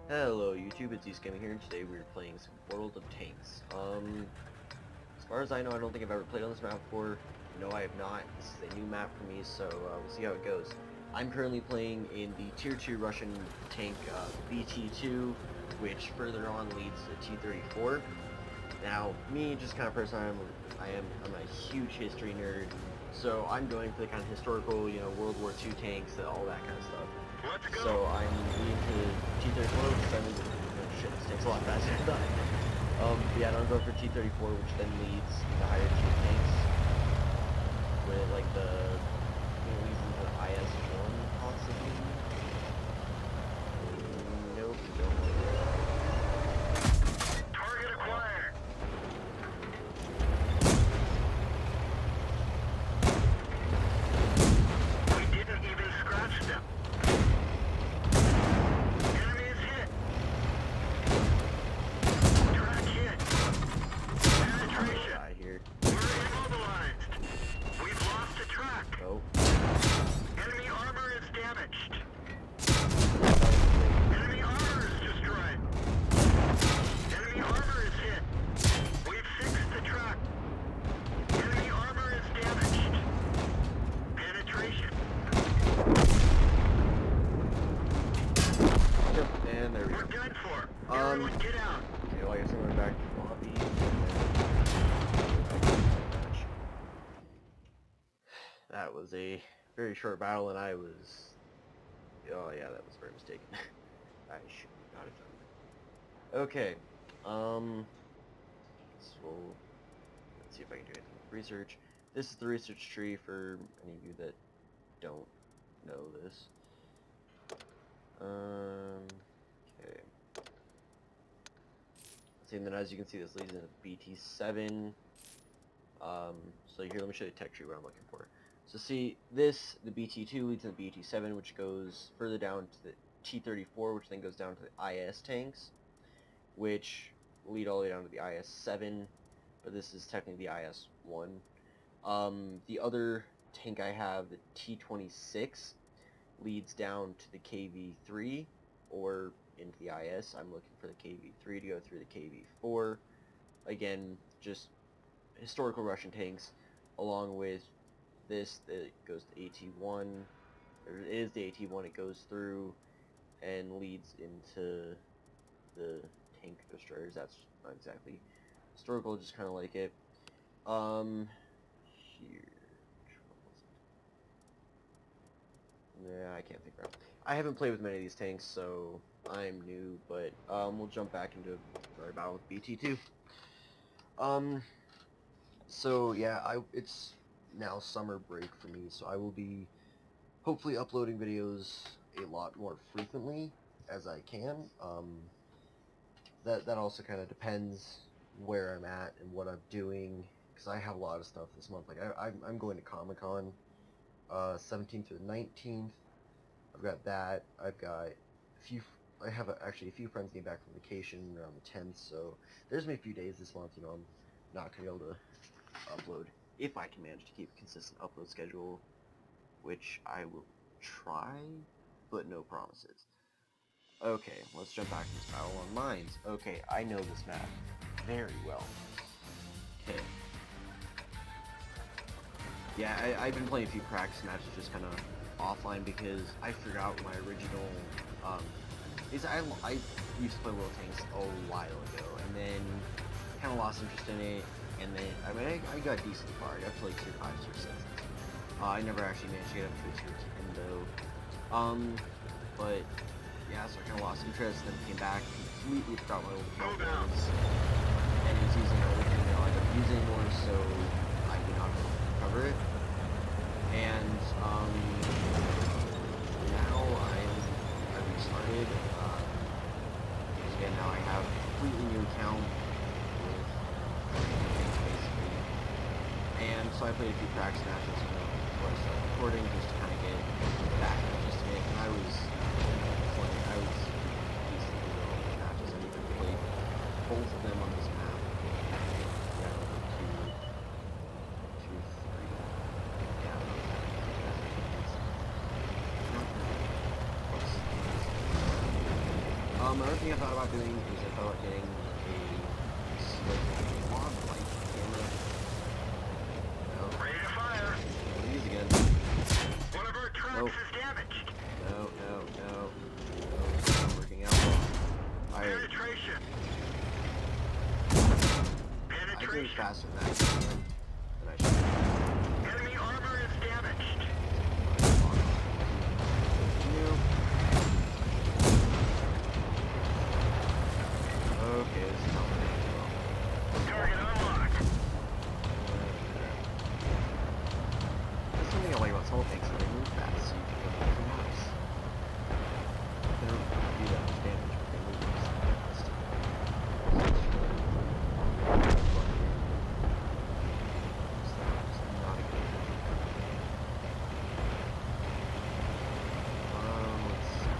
Hello YouTube, it's Eastgaming here, and today we're playing some World of Tanks. As far as I know, I don't think I've ever played on this map before. No, I have not. This is a new map for me, so we'll see how it goes. I'm currently playing in the Tier 2 Russian tank BT-2, which further on leads to T-34. Now, me, just kind of person I'm a huge history nerd, so I'm going for the kind of historical, you know, World War II tanks, all that kind of stuff. Let's go. So I'm leading to T-34, which then, oh shit, this takes a lot faster than I thought. Yeah, I'm going for T-34, which then leads into higher tier tanks, with like leads into the IS-1, possibly? Nope, don't want to. Target acquired. We didn't even scratch them. Enemy is hit. Track hit. Penetration. Die here. We're immobilized. We've lost a track. Oh. Enemy armor is damaged. Enemy armor is destroyed. Enemy armor is hit. We've fixed the track. Enemy armor is damaged. Penetration. Yep, and there we We're go. done for. Everyone get out. Okay, well I guess I'm going back to the lobby. That was a very short battle, and I was... Oh yeah, that was very mistaken. I should not have done that. Okay, so let's see if I can do anything with research. This is the research tree for any of you that don't know this. Okay. See, and then as you can see, this leads into BT7. So here, let me show you the tech tree, what I'm looking for. So see, the BT2 leads into the BT7, which goes further down to the T-34, which then goes down to the IS tanks, which lead all the way down to the IS-7, but this is technically the IS-1. The other tank I have, the T-26, leads down to the KV-3, or into the IS. I'm looking for the KV-3 to go through the KV-4. Again, just historical Russian tanks, along with this that goes to AT-1, or it is the AT-1, it goes through and leads into the tank destroyers. That's not exactly historical, just kind of like it. Here, yeah, I can't think right. I haven't played with many of these tanks, so I'm new, but we'll jump back into another battle with BT2. So yeah, it's now summer break for me, so I will be hopefully uploading videos a lot more frequently as I can. That also kind of depends where I'm at and what I'm doing, because I have a lot of stuff this month. Like I'm going to Comic-Con 17th through the 19th. I've got that. I've got actually a few friends getting back from vacation around the 10th, so there's gonna be a few days this month, you know, I'm not gonna be able to upload, if I can manage to keep a consistent upload schedule, which I will try, but no promises. Okay, let's jump back to this battle on mines. Okay, I know this map very well. Okay. Yeah, I've been playing a few practice matches just kind of offline because I forgot my original, I used to play World Tanks a while ago, and then kind of lost interest in it, and then, I mean, I got decently far. I got to like tier 5, tier 6. I never actually managed to get up to a tier 10 though. But yeah, so I kind of lost interest, and then came back, completely forgot my old account was, and was using an old thing that I don't use anymore, so I did not recover it. And now I restarted. Again, now I have a completely new account with basically, and so I played a few practice matches, you know, before I started recording, just to kind of get back just to it. And I was decently good at the matches. I even played both of them on this map. Yeah, 2, 3. Yeah. Another thing I thought about doing is I thought about getting a quad light camera. No. Ready to fire. One of these again. One of our trucks Nope. is damaged. No. It's not working out well. Penetration. I think Penetration. faster than that than I should. Enemy armor is damaged. Okay, this is not working well. Target unlocked. That's something I like about solar tanks, that they move fast, so you can get them nice. They don't do that much damage, but they move fast. It's not a good idea. Let's see.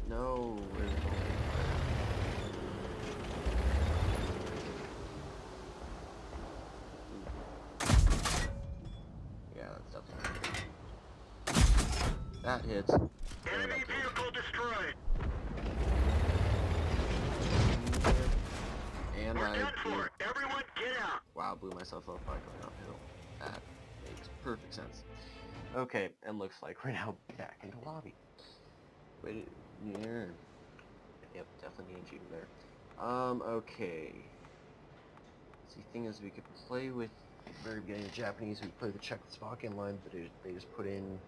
No, where's the yeah, that's definitely that hits. Enemy vehicle destroyed. And We're I done for. Everyone get out. wow, blew myself up by going uphill. That makes perfect sense. Okay, and looks like we're now back into lobby. Wait, yeah. Yep, definitely need you there. Okay. See, thing is, we could play with at the very beginning of Japanese. We play the Czechoslovakian line, but they just put in.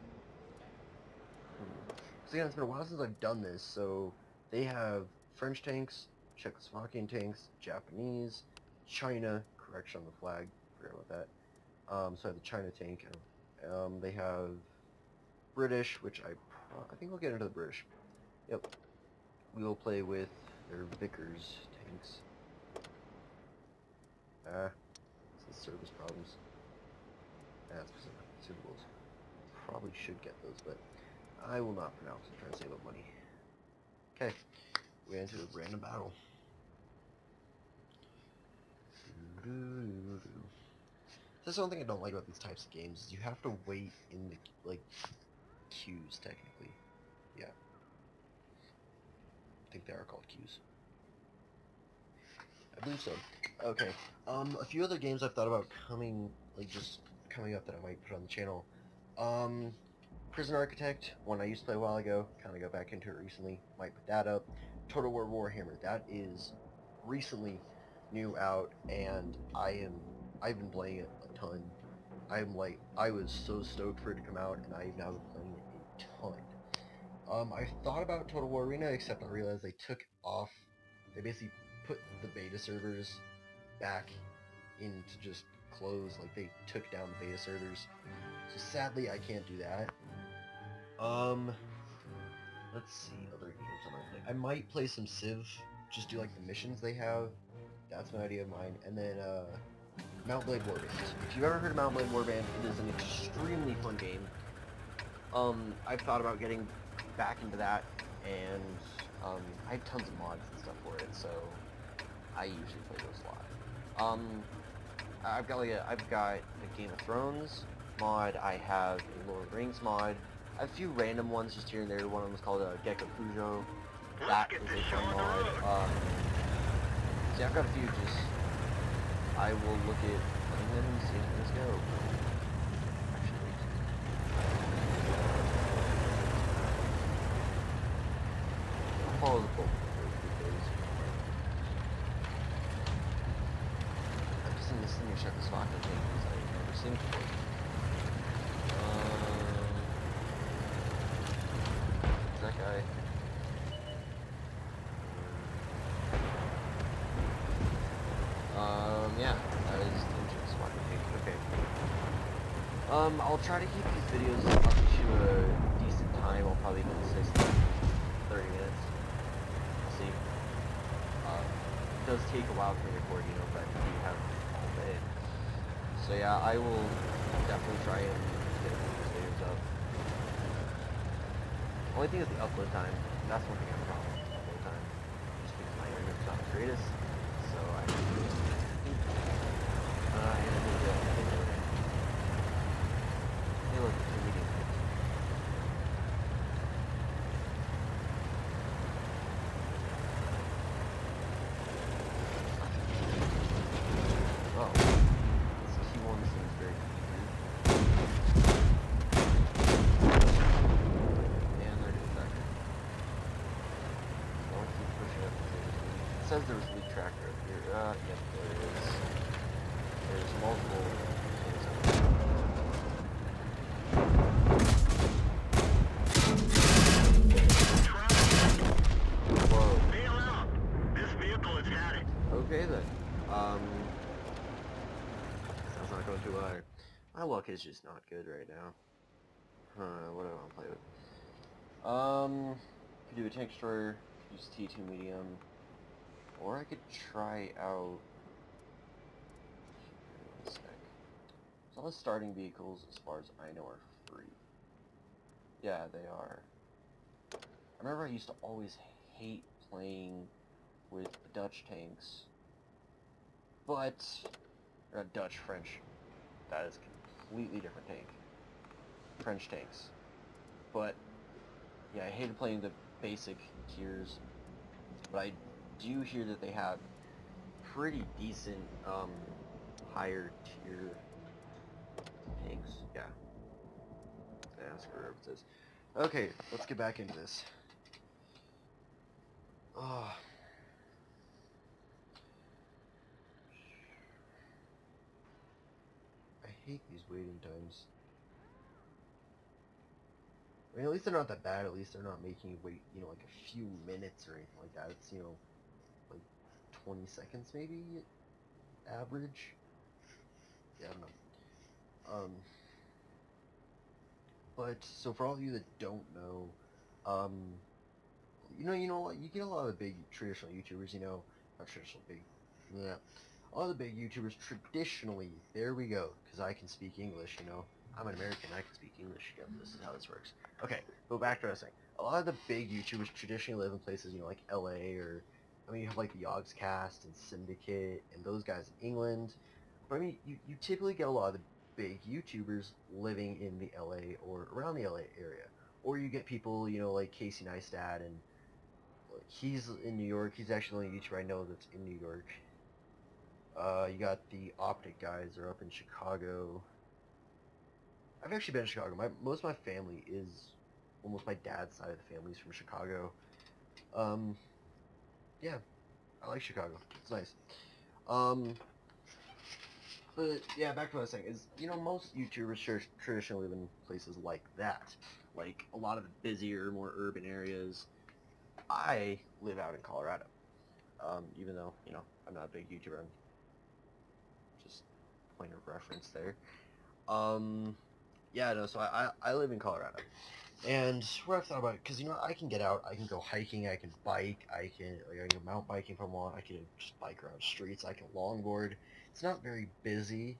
Because again, it's been a while since I've done this. So they have French tanks, Czechoslovakian tanks, Japanese, China. Correction on the flag. Forgot about that. So I have the China tank. They have British, which I think we'll get into the British. Yep. We will play with their Vickers tanks. This is service problems. That's because of consumables. Probably should get those, but I will not for now because I'm trying to save up money. Okay. We enter a random battle. That's the one thing I don't like about these types of games is you have to wait in the queues technically. Yeah. I think they are called queues. I believe so. Okay. A few other games I've thought about coming up that I might put on the channel. Prison Architect, one I used to play a while ago, kind of got back into it recently. Might put that up. Total War Warhammer, that is recently new out, and I've been playing it a ton. I was so stoked for it to come out, and I've now been playing it a ton. I thought about Total War Arena, except I realized they basically put the beta servers back into just close, like they took down the beta servers. So sadly, I can't do that. Let's see, other games I might play. I might play some Civ, just do like the missions they have. That's an idea of mine. And then, Mount Blade Warband. If you've ever heard of Mount Blade Warband, it is an extremely fun game. I've thought about getting back into that, and, I have tons of mods and stuff for it, so I usually play those a lot. I've got a Game of Thrones mod, I have a Lord of the Rings mod, I have a few random ones just here and there. One of them is called Gecko Fujo. That is a fun mod. See, I've got a few, I will look at playing them and see how things go. Actually, I'll follow the book because I've just seen this thing in Czechoslovakia thing because I've never seen it before. That guy. Yeah, that is the Czechoslovakia thing. Okay. I'll try to keep these videos up to a decent time. I'll probably do 30 minutes. We'll see. It does take a while to record, but you have all day. So yeah, I will definitely try and get these videos up. Only thing is the upload time. That's one thing I have a problem with, upload time. Just because my internet's not the greatest. So I have to says there was a leak tracker up here. Yep, there is. There's multiple things up here. Whoa. Bail out. This vehicle has had it. Okay then. Sounds not going too well either. My luck is just not good right now. What do I want to play with? Could do a tank destroyer, use T2 medium, or I could try out. One sec. So all the starting vehicles, as far as I know, are free. Yeah, they are. I remember I used to always hate playing with the Dutch tanks, but Dutch French. That is a completely different tank. French tanks. But yeah, I hated playing the basic tiers, but I do hear that they have pretty decent higher tier tanks. Yeah. Screw whatever it says. Okay, let's get back into this. Oh. I hate these waiting times. I mean, at least they're not that bad. At least they're not making you wait, you know, like a few minutes or anything like that. It's, you know, like 20 seconds maybe, average. Yeah, I don't know. But, so for all of you that don't know, you know what, you get a lot of the big traditional YouTubers, you know, not traditional, big, yeah. A lot of the big YouTubers traditionally, there we go, because I can speak English, you know. I'm an American, I can speak English, yeah, this is how this works. Okay, go back to what I was saying. A lot of the big YouTubers traditionally live in places, you know, like LA, or, I mean, you have like the Yogscast and Syndicate, and those guys in England. But I mean, you typically get a lot of the big YouTubers living in the LA or around the LA area. Or you get people, you know, like Casey Neistat, and like, he's in New York. He's actually the only YouTuber I know that's in New York. You got the Optic guys, they're up in Chicago. I've actually been in Chicago. Most of my family is, almost my dad's side of the family is from Chicago. Yeah, I like Chicago. It's nice. But yeah, back to what I was saying is, you know, most YouTubers traditionally live in places like that, like a lot of the busier, more urban areas. I live out in Colorado, even though, you know, I'm not a big YouTuber. I'm just point of reference there. Yeah, no, so I live in Colorado. And what I've thought about it, because, you know, I can get out, I can go hiking, I can bike, I can go mountain biking if I want, I can just bike around streets, I can longboard. It's not very busy.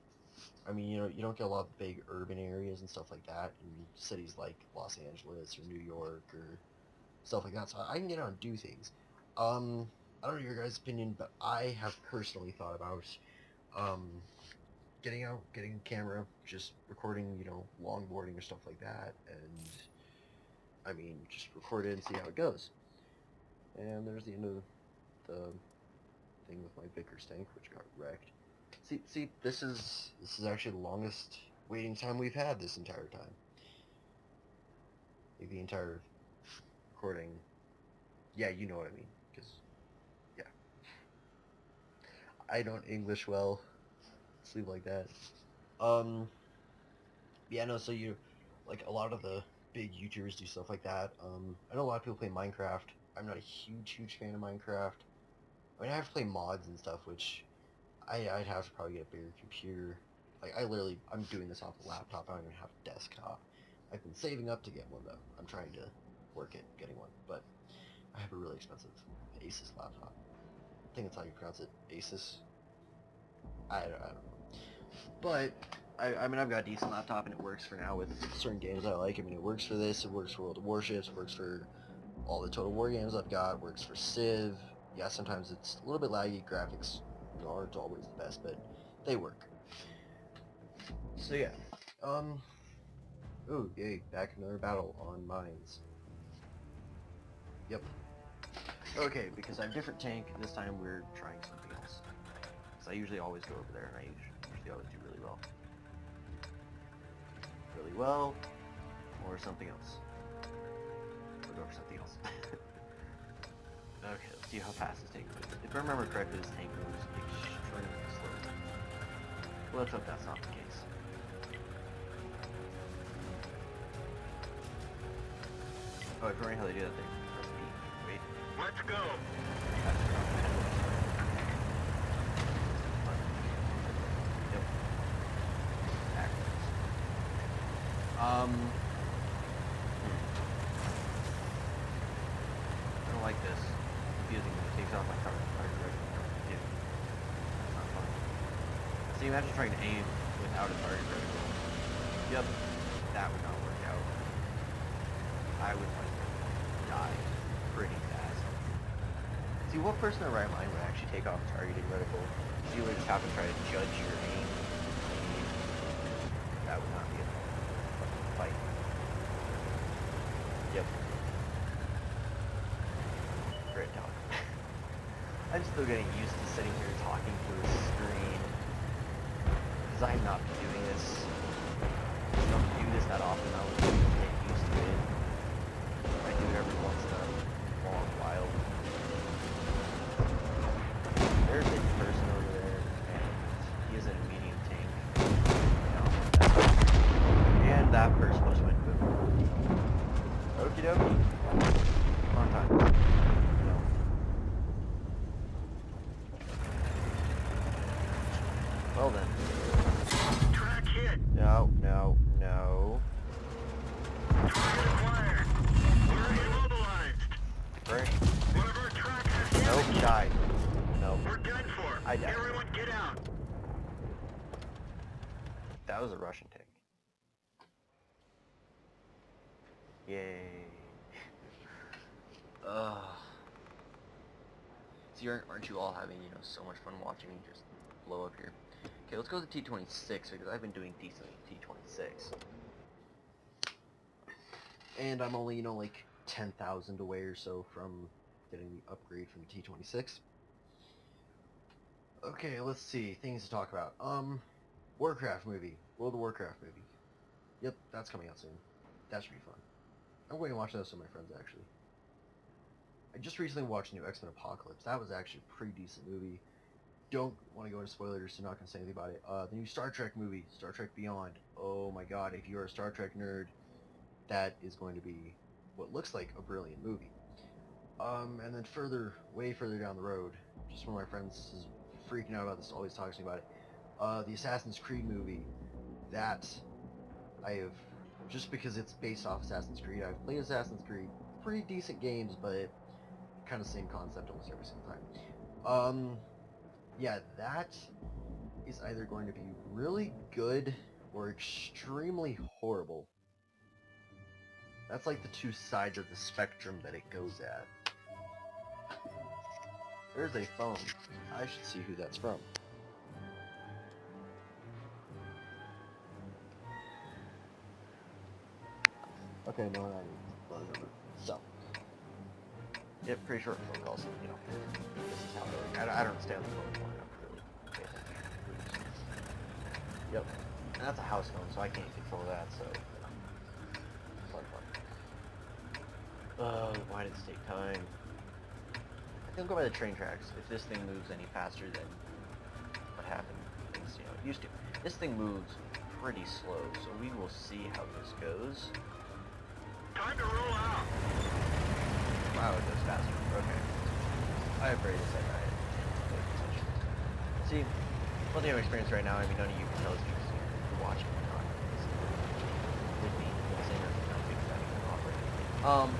I mean, you know, you don't get a lot of big urban areas and stuff like that in cities like Los Angeles or New York or stuff like that, so I can get out and do things. I don't know your guys' opinion, but I have personally thought about, getting out, getting a camera, just recording, you know, longboarding or stuff like that, and I mean, just record it and see how it goes. And there's the end of the thing with my Vickers tank, which got wrecked. See, this is actually the longest waiting time we've had this entire time. Like the entire recording. Yeah, you know what I mean, because, yeah. I don't English well. Sleep like that. Yeah, no, so like, a lot of the big YouTubers do stuff like that. I know a lot of people play Minecraft. I'm not a huge fan of Minecraft. I mean, I have to play mods and stuff, which I'd have to probably get a bigger computer. Like, I'm doing this off a laptop. I don't even have a desktop. I've been saving up to get one, though. I'm trying to work at getting one, but I have a really expensive Asus laptop. I think that's how you pronounce it, Asus. I don't know. But, I mean, I've got a decent laptop, and it works for now with certain games I like. I mean, it works for this, it works for World of Warships, it works for all the Total War games I've got, it works for Civ. Yeah, sometimes it's a little bit laggy, graphics aren't always the best, but they work. So yeah, ooh, yay, back another battle on mines. Yep. Okay, because I have a different tank, this time we're trying something else. Because I usually always go over there, and I usually always do really well. Really well, or something else. We'll go for something else. Okay, let's see how fast this tank moves. If I remember correctly, this tank moves extremely slow. Well, let's hope that's not the case. Oh, I forgot how they do that thing. Press B. Wait. Let's go. That's wrong. Yep. Backwards. I don't like this. It's confusing when it takes off my target directly. That's not fun. So imagine trying to aim without a target reticle. Yep. That would not work out. I would like die pretty fast. See, what person in their right mind would actually take off a targeting reticle? You would just have to try to judge your aim. That would not be a fucking fight. Yep. Great talk. I'm still getting used to sitting here talking to a screen. Because I'm not doing this. I don't do this that often. I would get used to it. I do it every once in a long while. There's a person over there, and he is in a medium tank. And that person was went boom. Okie dokie. On time. No. Well then. Track hit. No, no, no. Target acquired. We're immobilized. Right. One of our tracks is Nope, damaged. died. Nope. We're done for. I died. Everyone get out. That was a Russian tank. Yay. See, aren't you all having, so much fun watching me just blow up here? Okay, let's go to T26 because I've been doing decent with T26. And I'm only, like 10,000 away or so from getting the upgrade from T26. Okay, let's see. Things to talk about. Warcraft movie. World of Warcraft movie. Yep, that's coming out soon. That should be fun. I'm going to watch that with some of my friends, actually. I just recently watched New X-Men Apocalypse. That was actually a pretty decent movie. Don't want to go into spoilers, so not going to say anything about it. The new Star Trek movie, Star Trek Beyond. Oh my god, if you're a Star Trek nerd, that is going to be what looks like a brilliant movie. And then way further down the road, just one of my friends is freaking out about this, always talks to me about it. The Assassin's Creed movie, that I have, just because it's based off Assassin's Creed, I've played Assassin's Creed, pretty decent games, but kind of same concept almost every single time. Yeah, that is either going to be really good or extremely horrible. That's like the two sides of the spectrum that it goes at. There's a phone. I should see who that's from. Okay, no, I need phone number. So. Yep, pretty short phone calls, this is how it goes. I don't understand the phone line, I'm really pay attention. Yep. And that's a house phone, so I can't control that, so. Fun. Why did this take time? I think I'll go by the train tracks. If this thing moves any faster than what happened, it used to. This thing moves pretty slow, so we will see how this goes. Time to roll out. Wow, it goes faster. Okay. I have raised that I pay attention. See, one thing I'm experiencing right now, I mean, none of you can tell this because you're watching or not. With me, listening or not because I can operate.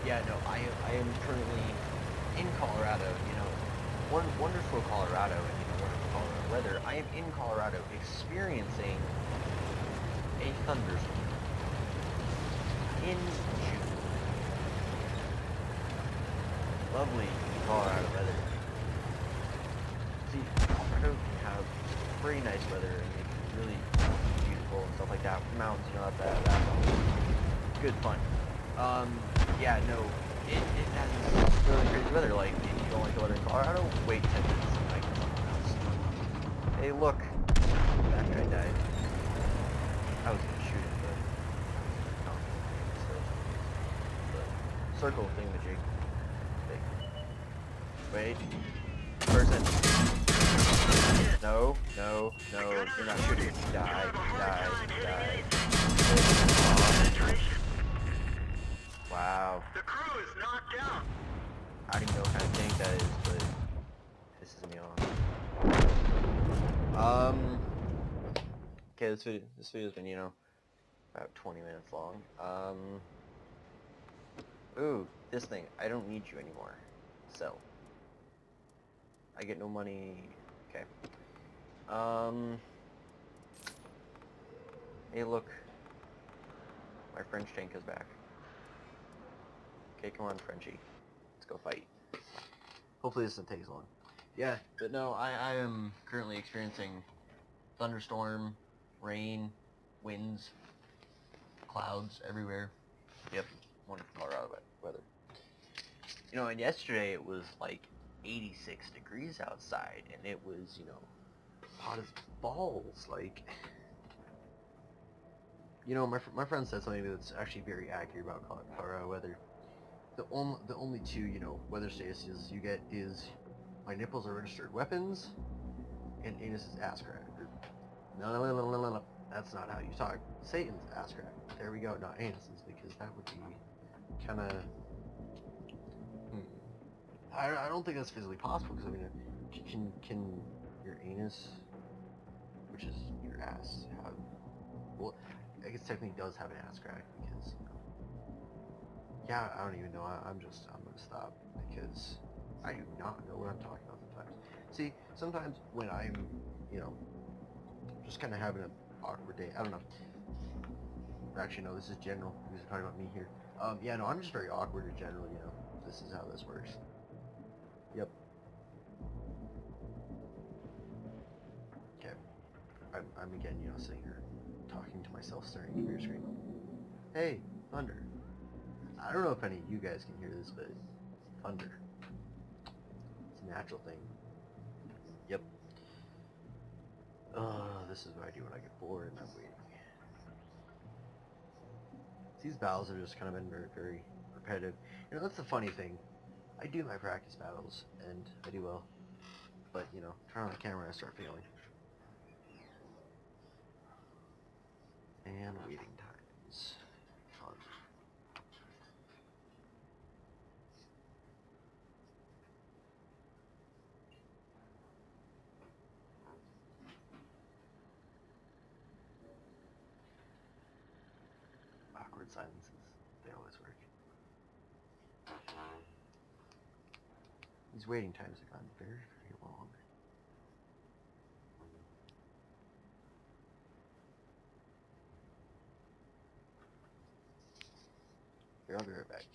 Yeah, no, I am currently in Colorado, wonderful Colorado, and wonderful Colorado weather. I am in Colorado experiencing a thunderstorm in June. Lovely Colorado weather. See, Colorado can have pretty nice weather and make it really beautiful and stuff like that. Mountains, that's all good fun. Yeah, no, it has really crazy weather. Like, if you don't like the weather in Colorado, wait 10 minutes and I can something else. Hey, look, that guy died. I was gonna shoot him, but no, so the circle thing that Jake. Wait. Person. No, no, no. You're not shooting. Die, die, die. Penetration. Wow. The crew is knocked out. I don't even know what kind of tank that is, but pisses me off. Okay, this video's been, you know, about 20 minutes long. Ooh, this thing. I don't need you anymore. Sell. I get no money. Okay. Hey, look. My French tank is back. Okay, come on, Frenchie. Let's go fight. Hopefully this doesn't take as long. Yeah, but no, I am currently experiencing thunderstorm, rain, winds, clouds everywhere. Yep, wonderful Colorado weather. You know, and yesterday it was like 86 degrees outside, and it was, you know, hot as balls. Like, you know, my friend said something that's actually very accurate about Colorado weather. The only two, you know, weather statuses you get is my nipples are registered weapons, and anus is ass crack. No, that's not how you talk. Satan's ass crack. There we go, not anus's, because that would be kind of. I don't think that's physically possible, because I mean, can your anus, which is your ass, have? Well, I guess technically it does have an ass crack, because. Yeah, I don't even know. I'm gonna stop, because I do not know what I'm talking about sometimes. See, sometimes when I'm, you know, just kind of having an awkward day, I don't know. Actually, no, this is general, because we're talking about me here. Yeah, no, I'm just very awkward in general, you know. This is how this works. Yep. Okay. I'm again, you know, sitting here talking to myself, staring at your screen. Hey, thunder. I don't know if any of you guys can hear this, but thunder. It's a natural thing. Yep. This is what I do when I get bored and I'm waiting. These battles have just kind of been very, very repetitive. You know, that's the funny thing. I do my practice battles, and I do well. But, you know, turn on the camera and I start failing. And waiting times. Fun. Awkward silences. They always work. These waiting times have gotten very, very long. Here, I'll be right back.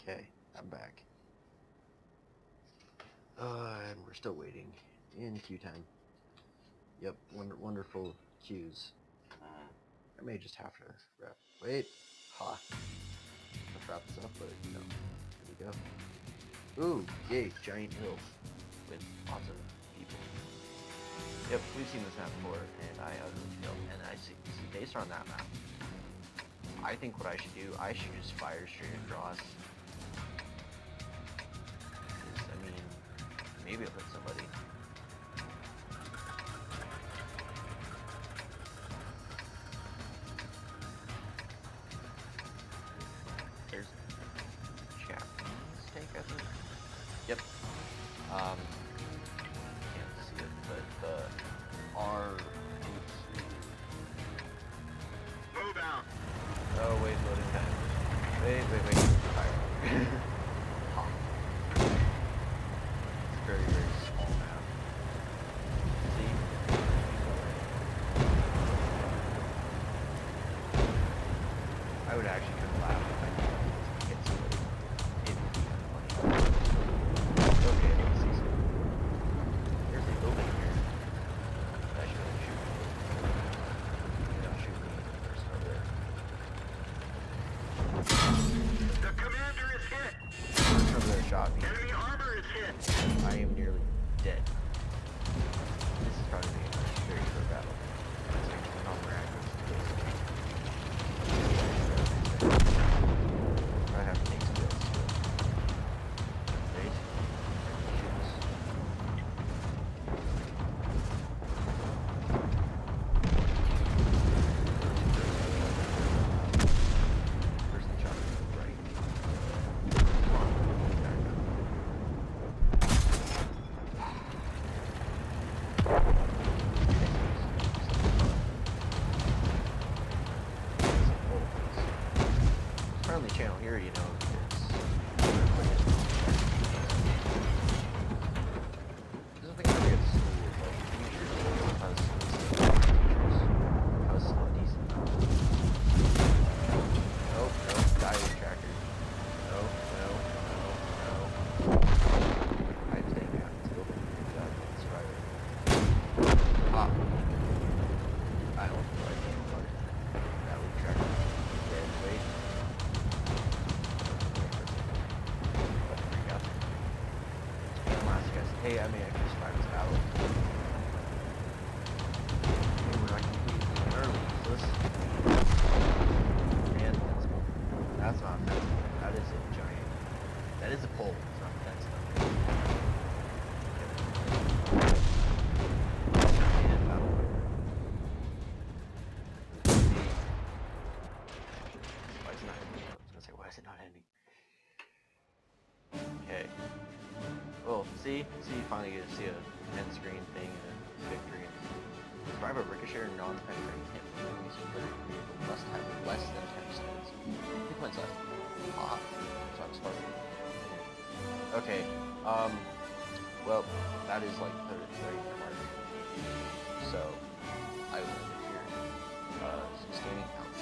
Okay, I'm back. And we're still waiting. In queue time. Yep, wonderful queues. I may just have to wrap. Wait! Ha! Let's wrap this up, but you know, here we go. Ooh, yay, giant hills with lots of people. Yep, we've seen this map before, and I utterly failed. And I see, based on that map, I think what I should do, I should just fire straight across. I mean, maybe I'll hit somebody. There's Japanese tank, I think. Yep. Can't see it, but the R. Move out. Oh wait, loading time. Wait. Fire. Ha. It's very, very small map. See? I would actually kind of laugh if I could hit somebody. It would be kind of funny. Okay, let's see something. There's a building here. I should really shoot. Maybe I'll shoot the person over there. Hey, I mean, I can survive this battle. Hey, we're not completely early, so let's... Man, that's not a fence. That is a giant... That is a pole. It's not a fence, though. And battle. Why is it not ending? I was gonna say, why is it not ending? Okay. Well, see, finally you get to see a end screen thing and a victory. Survive a ricochet or non-penetrating hit. Enemies with their vehicle must have less than 10 seconds. 2 points left. Ah, so I'm sparking. Okay, well, that is like the very mark. So, I will end it here. Some scanning out.